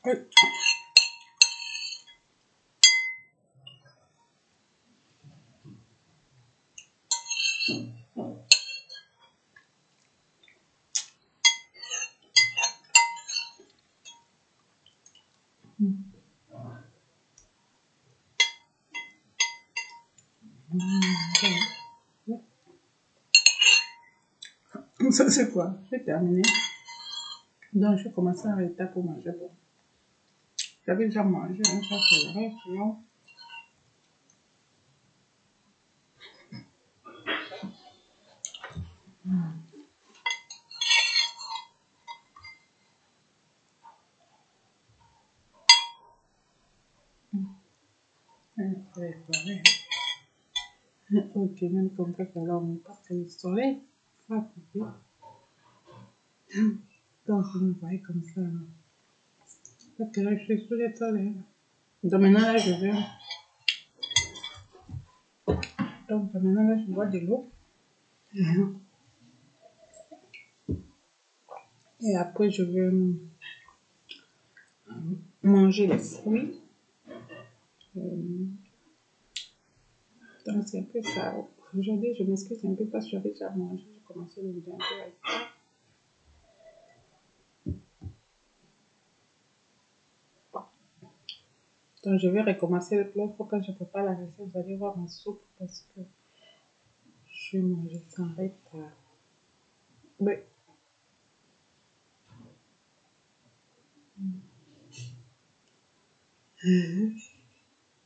Oui. Ça c'est quoi? J'ai terminé. Donc je commence à arrêter pour manger. Bon. J'avais déjà mangé, hein, ça c'est vrai, sinon. C'est vrai. Ok, même comme ça, alors on parce que le soleil, ça couper. Donc vous me voyez comme ça. Parce que là, je suis sous le soleil. Donc maintenant, là, je vais. Donc maintenant, là, je bois de l'eau. Et après, je vais manger les fruits. Donc c'est un peu ça. Aujourd'hui, je m'excuse un peu parce que j'avais déjà mangé. J'ai commencé le vidéo un peu avec ça. Donc je vais recommencer le plat. Il faut que je prépare la recette. Vous allez voir ma soupe parce que je vais manger sans retard. Oui.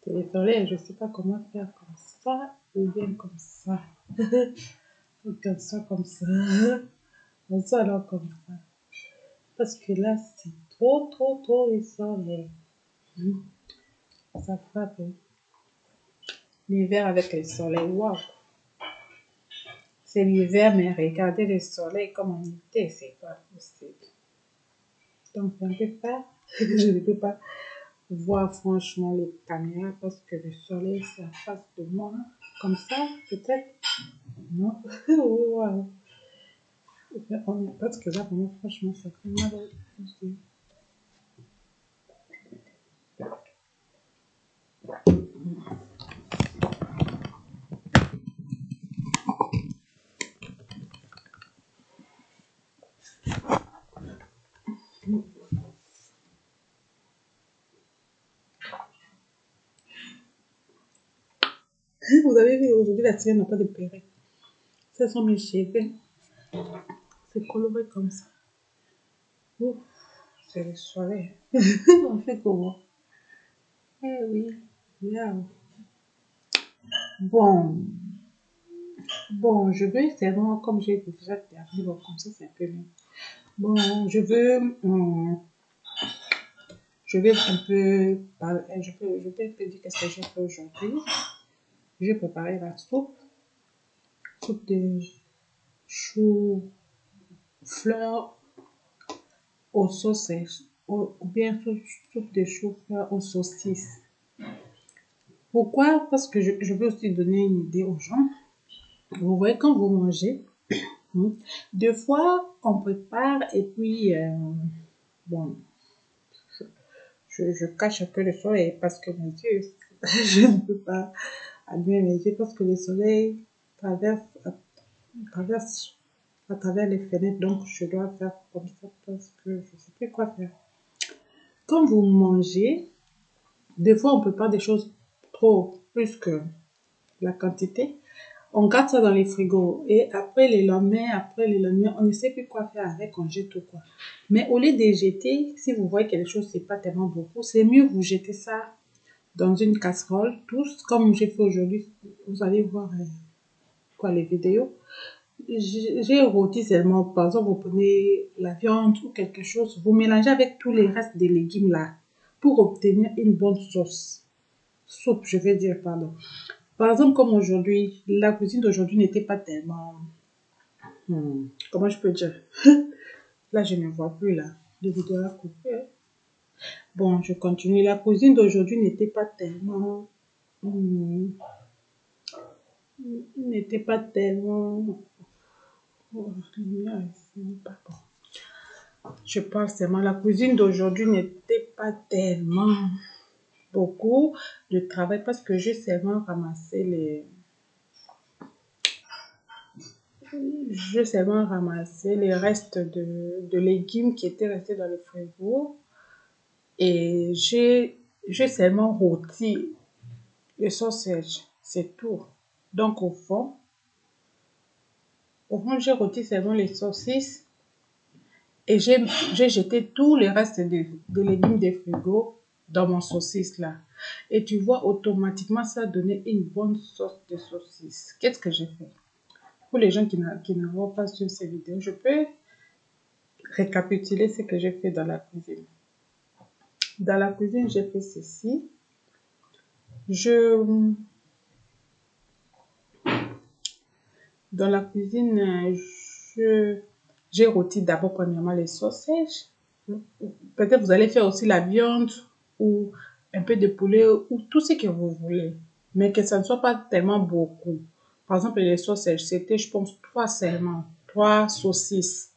C'est le soleil, je ne sais pas comment faire comme ça ou bien comme ça. Ou comme ça, comme ça. Comme ça, alors comme ça. Parce que là, c'est trop le soleil. Ça frappe. L'hiver avec le soleil, waouh. C'est l'hiver, mais regardez le soleil comme en été, c'est pas possible. Donc, je ne peux pas, je ne peux pas voir franchement les caméras parce que le soleil, c'est en face de moi. Comme ça, peut-être. Non. Waouh. Parce que là, vraiment, franchement, ça fait mal aux yeux. Vous avez vu, aujourd'hui, la tienne n'a pas de perruque. Ce sont mes cheveux. C'est coloré comme ça. Ouf, c'est le soleil. On fait comment? Eh oui, bien. Bon, je veux seulement, comme j'ai déjà terminé, bon, comme ça, c'est un peu mieux. Bon, je vais un peu, je peux un peu dire qu'est-ce que j'ai fait aujourd'hui. J'ai préparé la soupe de chou-fleur aux saucisses, ou bien soupe de chou-fleur aux saucisses. Pourquoi? Parce que je veux aussi donner une idée aux gens. Vous voyez, quand vous mangez, deux fois, on prépare et puis, bon, je cache un peu le soleil parce que mes yeux, je ne peux pas allumer mes yeux parce que le soleil traverse, traverse à travers les fenêtres. Donc, je dois faire comme ça parce que je ne sais plus quoi faire. Quand vous mangez, des fois, on prépare des choses trop, plus que la quantité. On garde ça dans les frigos et après les lendemains, on ne sait plus quoi faire avec, on jette tout quoi. Mais au lieu de jeter, si vous voyez quelque chose, c'est pas tellement beaucoup, c'est mieux vous jeter ça dans une casserole, tous, comme j'ai fait aujourd'hui. Vous allez voir les vidéos. J'ai rôti seulement, par exemple, vous prenez la viande ou quelque chose, vous mélangez avec tous les restes des légumes là pour obtenir une bonne sauce. Soupe, je vais dire, pardon. Par exemple, comme aujourd'hui, la cuisine d'aujourd'hui n'était pas tellement... comment je peux dire? Là, je ne vois plus là. Les vidéos à couper. Bon, je continue. La cuisine d'aujourd'hui n'était pas tellement... n'était pas tellement... Oh, la lumière, c'est pas bon. Je pense seulement, la cuisine d'aujourd'hui n'était pas tellement beaucoup de travail parce que j'ai seulement ramassé les restes de légumes qui étaient restés dans le frigo et j'ai seulement rôti le sausage, c'est tout. Donc au fond, j'ai rôti seulement les saucisses et j'ai jeté tous les restes de légumes des frigos dans mon saucisse là. Et tu vois, automatiquement, ça a donné une bonne sauce de saucisse. Qu'est-ce que j'ai fait? Pour les gens qui ne voient pas sur ces vidéos, je peux récapituler ce que j'ai fait dans la cuisine. Dans la cuisine, j'ai fait ceci. Je, dans la cuisine, j'ai rôti d'abord premièrement les sausages. Peut-être vous allez faire aussi la viande ou un peu de poulet ou tout ce que vous voulez. Mais que ça ne soit pas tellement beaucoup. Par exemple, les sausages, c'était, je pense, 3 seulement. 3 saucisses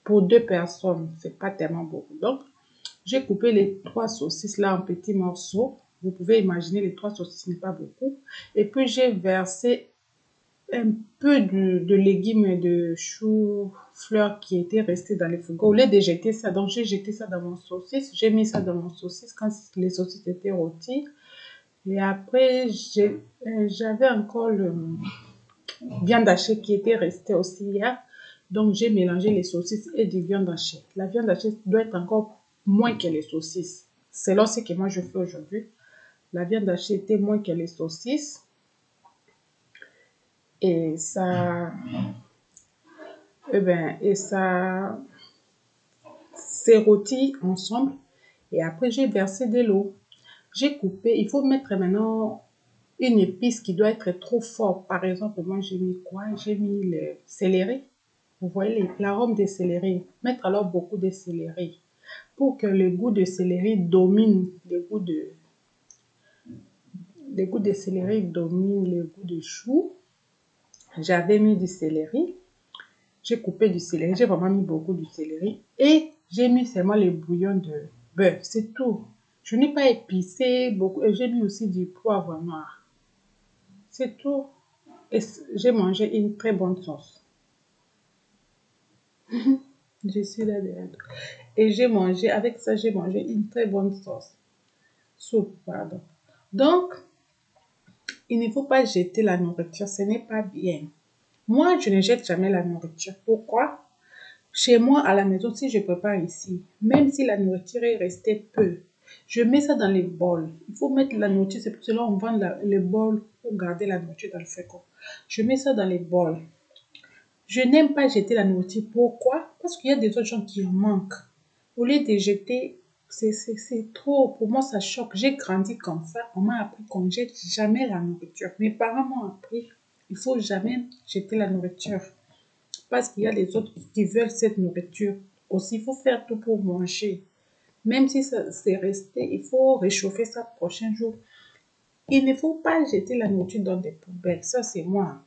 pour 2 personnes. C'est pas tellement beaucoup. Donc, j'ai coupé les 3 saucisses là en petits morceaux. Vous pouvez imaginer, les 3 saucisses n'est pas beaucoup. Et puis, j'ai versé un peu de légumes et de choux-fleurs qui étaient restés dans les frigos. Au lieu de jeter ça, donc j'ai jeté ça dans mon saucisse. J'ai mis ça dans mon saucisse quand les saucisses étaient rôties. Et après, j'avais encore le viande hachée qui était restée aussi hier. Donc, j'ai mélangé les saucisses et du viande hachée. La viande hachée doit être encore moins que les saucisses. C'est là ce que moi je fais aujourd'hui. La viande hachée était moins que les saucisses. Et ça, ça s'est rôti ensemble. Et après, j'ai versé de l'eau. J'ai coupé. Il faut mettre maintenant une épice qui doit être trop forte. Par exemple, moi, j'ai mis quoi? J'ai mis le céleri. Vous voyez l'arôme de céleri. Mettre alors beaucoup de céleri pour que le goût de céleri domine le goût de céleri domine le goût de chou. J'avais mis du céleri. J'ai coupé du céleri. J'ai vraiment mis beaucoup de céleri. Et j'ai mis seulement les bouillons de beurre. C'est tout. Je n'ai pas épicé beaucoup. Et j'ai mis aussi du poivre noir. C'est tout. Et j'ai mangé une très bonne sauce. Je suis là derrière. Et avec ça, j'ai mangé une très bonne sauce. Soupe, pardon. Donc, il ne faut pas jeter la nourriture, ce n'est pas bien. Moi, je ne jette jamais la nourriture. Pourquoi? Chez moi, à la maison, si je prépare ici, même si la nourriture est restée peu, je mets ça dans les bols. Il faut mettre la nourriture, c'est pour cela qu'on vend les bols pour garder la nourriture dans le frigo. Je mets ça dans les bols. Je n'aime pas jeter la nourriture. Pourquoi? Parce qu'il y a des autres gens qui en manquent. Au lieu de jeter, c'est trop. Pour moi, ça choque. J'ai grandi comme ça. On m'a appris qu'on ne jette jamais la nourriture. Mes parents m'ont appris, il faut jamais jeter la nourriture. Parce qu'il y a des autres qui veulent cette nourriture. Aussi, il faut faire tout pour manger. Même si c'est resté, il faut réchauffer ça le prochain jour. Il ne faut pas jeter la nourriture dans des poubelles. Ça, c'est moi.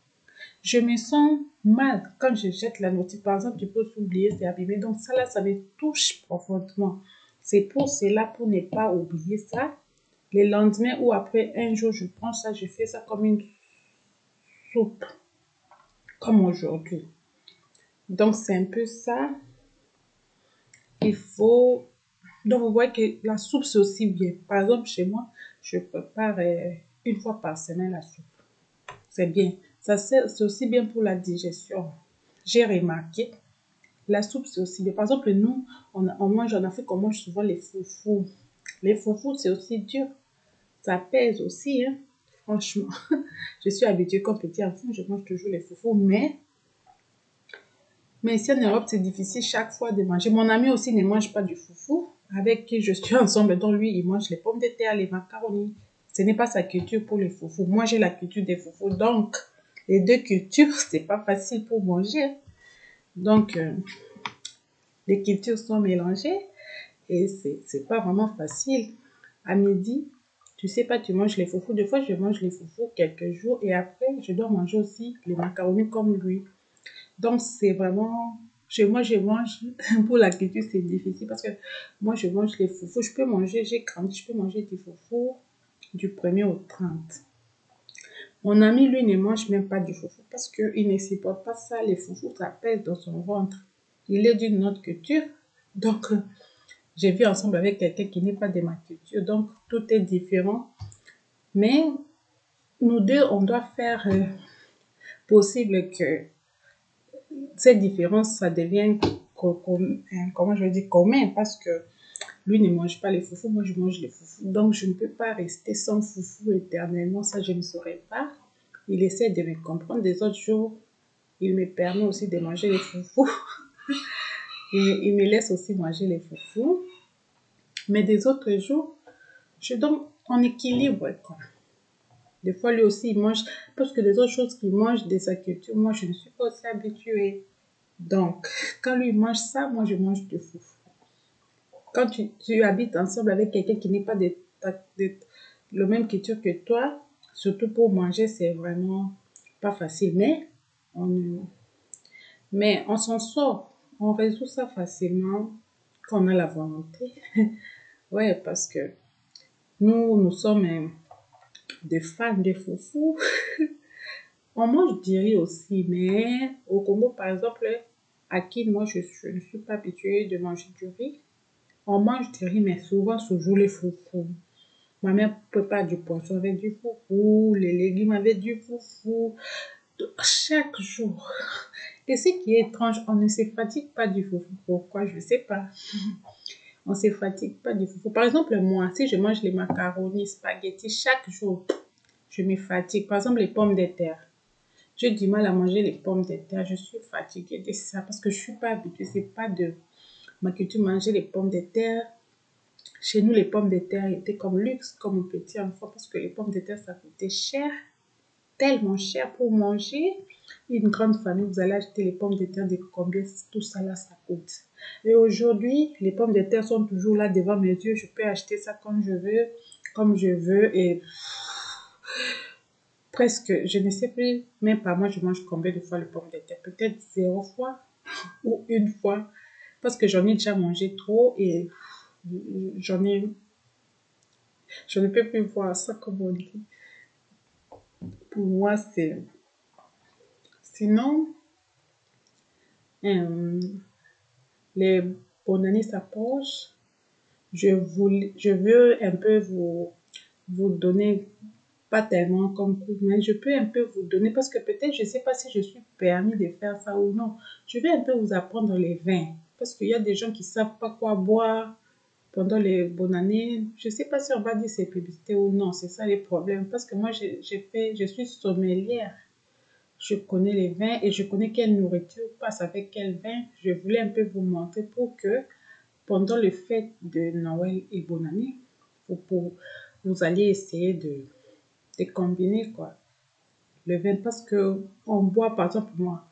Je me sens mal quand je jette la nourriture. Par exemple, tu peux s'oublier, c'est abîmé. Donc ça là, ça me touche profondément. C'est pour cela, pour ne pas oublier ça. Le lendemain ou après un jour, je prends ça, je fais ça comme une soupe. Comme aujourd'hui. Donc c'est un peu ça. Il faut... Donc vous voyez que la soupe, c'est aussi bien. Par exemple, chez moi, je prépare une fois par semaine la soupe. C'est bien. C'est aussi bien pour la digestion. J'ai remarqué. La soupe, c'est aussi bien. Par exemple, nous, on mange en Afrique, on mange souvent les foufous. Les foufous, c'est aussi dur. Ça pèse aussi, hein. Franchement. Je suis habituée comme petit enfant, je mange toujours les foufous. Mais ici en Europe, c'est difficile chaque fois de manger. Mon ami aussi ne mange pas du foufou, avec qui je suis ensemble. Donc lui, il mange les pommes de terre, les macaronis. Ce n'est pas sa culture pour les foufous. Moi, j'ai la culture des foufous. Donc, les deux cultures, c'est pas facile pour manger. Donc, les cultures sont mélangées et c'est pas vraiment facile. À midi, tu sais pas, tu manges les foufous. Des fois, je mange les foufous quelques jours et après, je dois manger aussi les macaronis comme lui. Donc, c'est vraiment moi, je mange, pour la culture, c'est difficile parce que moi, je mange les foufous. Je peux manger, j'ai grandi, je peux manger du foufou du 1er au 30. Mon ami, lui, ne mange même pas du foufou parce qu'il ne supporte pas ça. Les foufous, ça pèse dans son ventre. Il est d'une autre culture. Donc, j'ai vu ensemble avec quelqu'un qui n'est pas de ma culture. Donc, tout est différent. Mais nous deux, on doit faire possible que cette différence, ça devienne, comment je vais dire, commun parce que lui ne mange pas les foufous, moi je mange les foufous. Donc, je ne peux pas rester sans foufou éternellement. Ça, je ne saurais pas. Il essaie de me comprendre. Des autres jours, il me permet aussi de manger les foufous. Et il me laisse aussi manger les foufous. Mais des autres jours, je donne en équilibre, quoi. Des fois, lui aussi, il mange, parce que des autres choses qu'il mange de sa culture, moi, je ne suis pas aussi habituée. Donc, quand lui mange ça, moi, je mange du foufou. Quand tu habites ensemble avec quelqu'un qui n'est pas de la même culture que toi, surtout pour manger, c'est vraiment pas facile. Mais on s'en sort. On résout ça facilement quand on a la volonté. Ouais, parce que nous sommes des fans de foufou. On mange du riz aussi, mais au Congo, par exemple, à qui moi je ne suis pas habituée de manger du riz. On mange du riz, mais souvent, toujours les foufous. Ma mère prépare du poisson avec du foufou, les légumes avec du foufou, chaque jour. Et ce qui est étrange, on ne se fatigue pas du foufou. Pourquoi? Je ne sais pas. On ne se fatigue pas du foufou. Par exemple, moi, si je mange les macaronis, spaghettis chaque jour, je me fatigue. Par exemple, les pommes de terre. J'ai du mal à manger les pommes de terre. Je suis fatiguée de ça parce que je ne suis pas habituée. C'est pas de ma culture manger les pommes de terre. Chez nous, les pommes de terre étaient comme luxe, comme un petit enfant, parce que les pommes de terre, ça coûtait cher, tellement cher pour manger. Une grande famille, vous allez acheter les pommes de terre de combien tout ça là, ça coûte. Et aujourd'hui, les pommes de terre sont toujours là devant mes yeux. Je peux acheter ça quand je veux, comme je veux. Et presque, je ne sais plus, même pas moi, je mange combien de fois les pommes de terre. Peut-être 0 fois ou une fois. Parce que j'en ai déjà mangé trop et j'en ai je ne peux plus voir ça comme on dit. Pour moi, c'est... Sinon, euh, les bonnes années s'approchent. Je veux un peu vous donner, pas tellement comme coup, mais je peux un peu vous donner, parce que peut-être, je ne sais pas si je suis permis de faire ça ou non. Je vais un peu vous apprendre les vins, parce qu'il y a des gens qui ne savent pas quoi boire pendant les bonnes années. Je ne sais pas si on va dire c'est publicité ou non, c'est ça les problèmes, parce que moi, je suis sommelière. Je connais les vins et je connais quelle nourriture passe avec quel vin. Je voulais un peu vous montrer pour que pendant le fête de Noël et bonne année, vous alliez essayer de combiner quoi, le vin parce que on boit par exemple moi.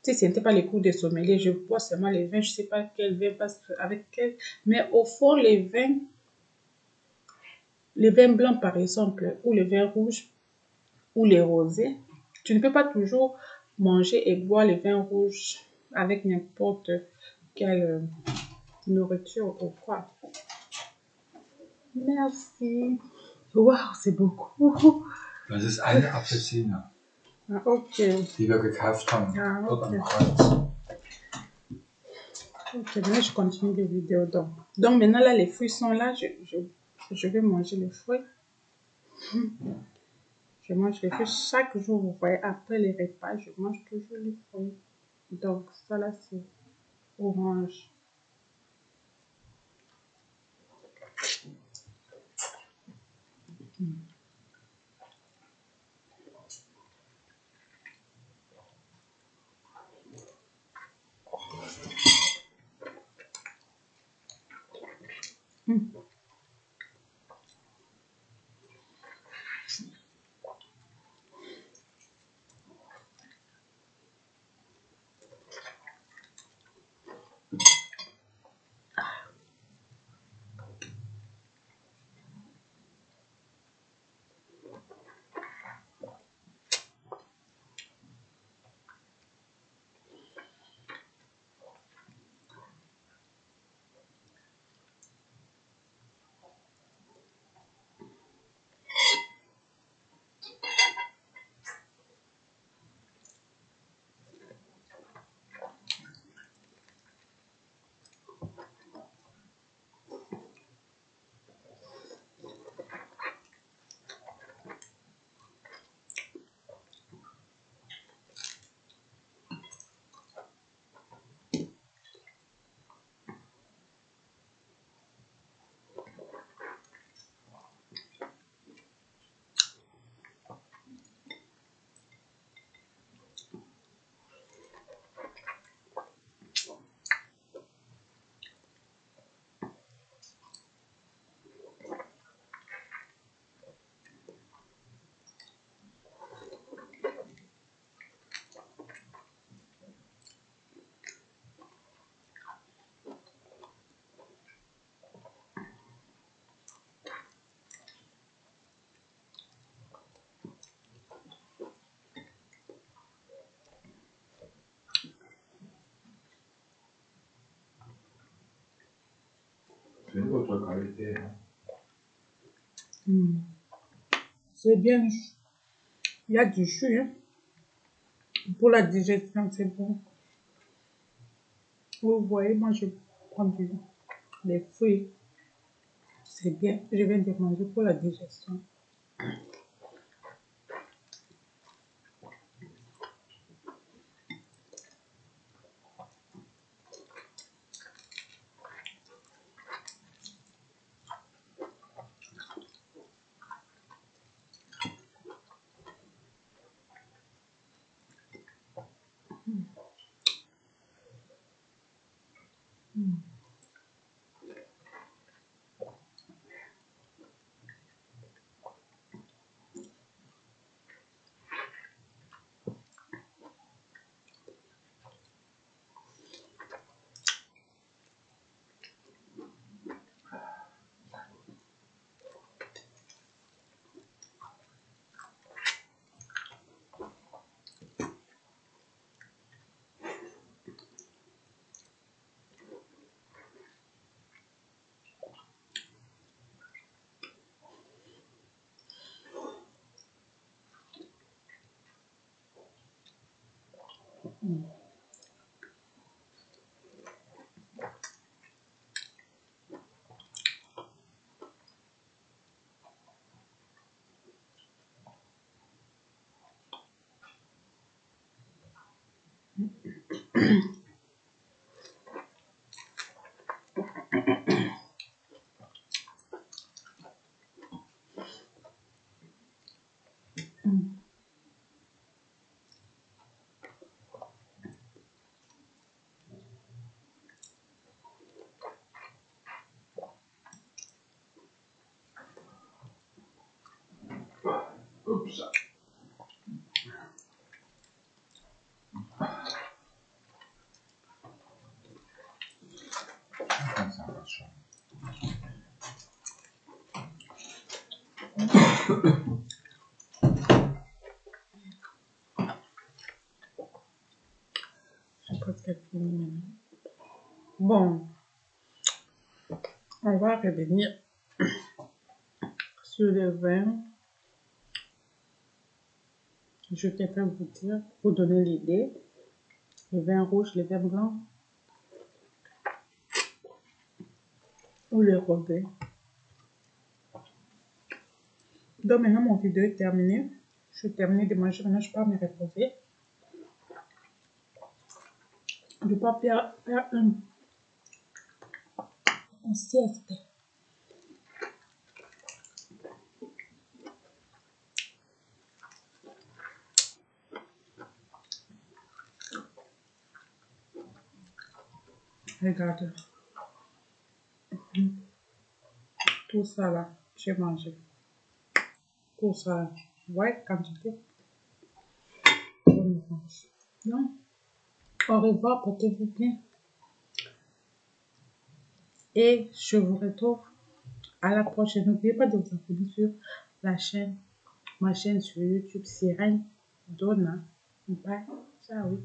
Si ce n'était pas les cours de sommelier, je bois seulement les vins, je ne sais pas quel vin passe avec quel. Mais au fond, les vins blancs par exemple, ou les vins rouges, ou les rosés, tu ne peux pas toujours manger et boire les vins rouges avec n'importe quelle nourriture ou quoi. Merci. Waouh, c'est beaucoup. Das ist eine Apfelsine, Ah, ok. die wir gekauft haben, Ah, dort ok. am Kreuz. Ok, maintenant je continue les vidéos. Donc maintenant là, les fruits sont là. Je vais manger les fruits. Je mange les fruits chaque jour. Vous voyez, après les repas, je mange toujours les fruits. Donc ça là, c'est orange. Mm. une autre qualité. Hein. C'est bien. Il y a du jus. Hein. Pour la digestion, c'est bon. Vous voyez, moi, je prends des fruits. C'est bien. Je viens de manger pour la digestion. Oups. Ça va chaud. Je pense qu'elle finit maintenant. Bon, on va revenir sur le vin. Je vais vous dire, vous donner l'idée. Le vin rouge, le vin blanc ou le rosé. Donc maintenant, mon vidéo est terminée. Je vais terminer de manger. Maintenant, je pars me reposer. Je ne vais pas faire une sieste. Regarde. Tout ça là, j'ai mangé. Tout ça, ouais, quantité. Donc, au revoir, portez-vous bien. Et je vous retrouve à la prochaine. N'oubliez pas de vous abonner sur la chaîne, ma chaîne sur YouTube, Sirène Donna. Bye. Ciao.